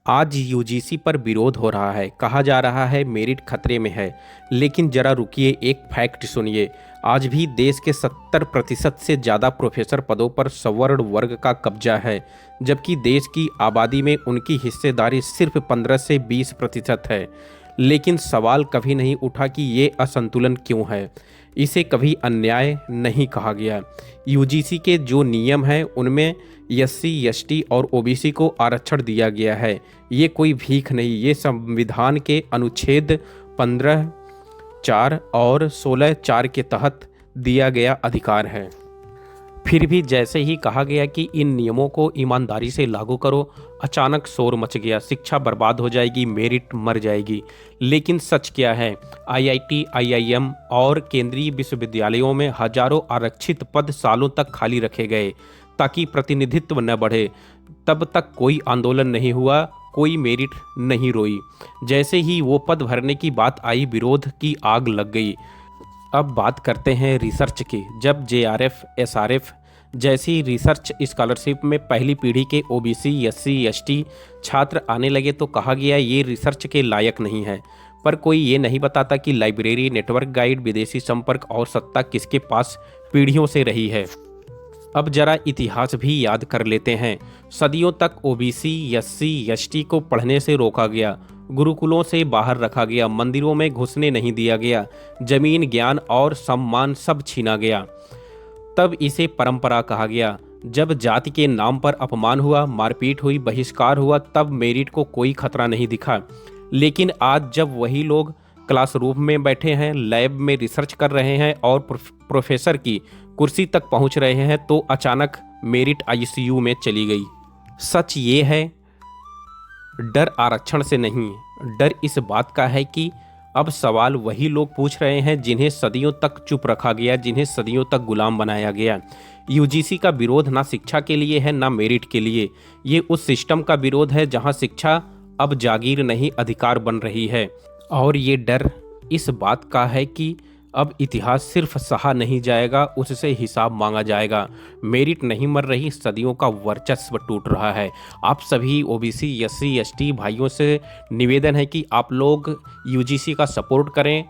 आज यूजीसी पर विरोध हो रहा है। कहा जा रहा है मेरिट खतरे में है। लेकिन जरा रुकिए, एक फैक्ट सुनिए। आज भी देश के 70% से ज़्यादा प्रोफेसर पदों पर सवर्ण वर्ग का कब्जा है, जबकि देश की आबादी में उनकी हिस्सेदारी सिर्फ 15 से 20% है। लेकिन सवाल कभी नहीं उठा कि ये असंतुलन क्यों है। इसे कभी अन्याय नहीं कहा गया। यूजीसी के जो नियम हैं उनमें एससी, एसटी और ओबीसी को आरक्षण दिया गया है। ये कोई भीख नहीं, ये संविधान के अनुच्छेद 15(4) और 16(4) के तहत दिया गया अधिकार है। फिर भी जैसे ही कहा गया कि इन नियमों को ईमानदारी से लागू करो, अचानक शोर मच गया। शिक्षा बर्बाद हो जाएगी, मेरिट मर जाएगी। लेकिन सच क्या है? आईआईटी, आईआईएम और केंद्रीय विश्वविद्यालयों में हजारों आरक्षित पद सालों तक खाली रखे गए ताकि प्रतिनिधित्व न बढ़े। तब तक कोई आंदोलन नहीं हुआ, कोई मेरिट नहीं रोई। जैसे ही वो पद भरने की बात आई, विरोध की आग लग गई। अब बात करते हैं रिसर्च की। जब जेआरएफ, एसआरएफ जैसी रिसर्च स्कॉलरशिप में पहली पीढ़ी के ओबीसी, एससी, एसटी छात्र आने लगे तो कहा गया ये रिसर्च के लायक नहीं है। पर कोई ये नहीं बताता कि लाइब्रेरी, नेटवर्क गाइड, विदेशी संपर्क और सत्ता किसके पास पीढ़ियों से रही है। अब जरा इतिहास भी याद कर लेते हैं। सदियों तक ओबीसी, एससी, एसटी को पढ़ने से रोका गया, गुरुकुलों से बाहर रखा गया, मंदिरों में घुसने नहीं दिया गया, जमीन, ज्ञान और सम्मान सब छीना गया। तब इसे परंपरा कहा गया। जब जाति के नाम पर अपमान हुआ, मारपीट हुई, बहिष्कार हुआ, तब मेरिट को कोई खतरा नहीं दिखा। लेकिन आज जब वही लोग क्लासरूम में बैठे हैं, लैब में रिसर्च कर रहे हैं और प्रोफेसर की कुर्सी तक पहुंच रहे हैं, तो अचानक मेरिट आईसीयू में चली गई। सच ये है, डर आरक्षण से नहीं, डर इस बात का है कि अब सवाल वही लोग पूछ रहे हैं जिन्हें सदियों तक चुप रखा गया, जिन्हें सदियों तक गुलाम बनाया गया। यूजीसी का विरोध ना शिक्षा के लिए है, ना मेरिट के लिए। ये उस सिस्टम का विरोध है जहां शिक्षा अब जागीर नहीं, अधिकार बन रही है। और ये डर इस बात का है कि अब इतिहास सिर्फ सहा नहीं जाएगा, उससे हिसाब मांगा जाएगा। मेरिट नहीं मर रही, सदियों का वर्चस्व टूट रहा है। आप सभी ओबीसी, एससी, एसटी भाइयों से निवेदन है कि आप लोग यूजीसी का सपोर्ट करें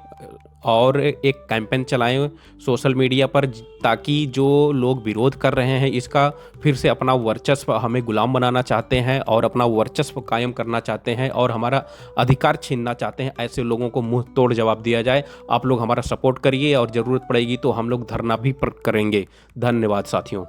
और एक कैंपेन चलाएं सोशल मीडिया पर, ताकि जो लोग विरोध कर रहे हैं इसका फिर से अपना वर्चस्व, हमें गुलाम बनाना चाहते हैं और अपना वर्चस्व कायम करना चाहते हैं और हमारा अधिकार छीनना चाहते हैं, ऐसे लोगों को मुंह तोड़ जवाब दिया जाए। आप लोग हमारा सपोर्ट करिए और ज़रूरत पड़ेगी तो हम लोग धरना भी करेंगे। धन्यवाद साथियों।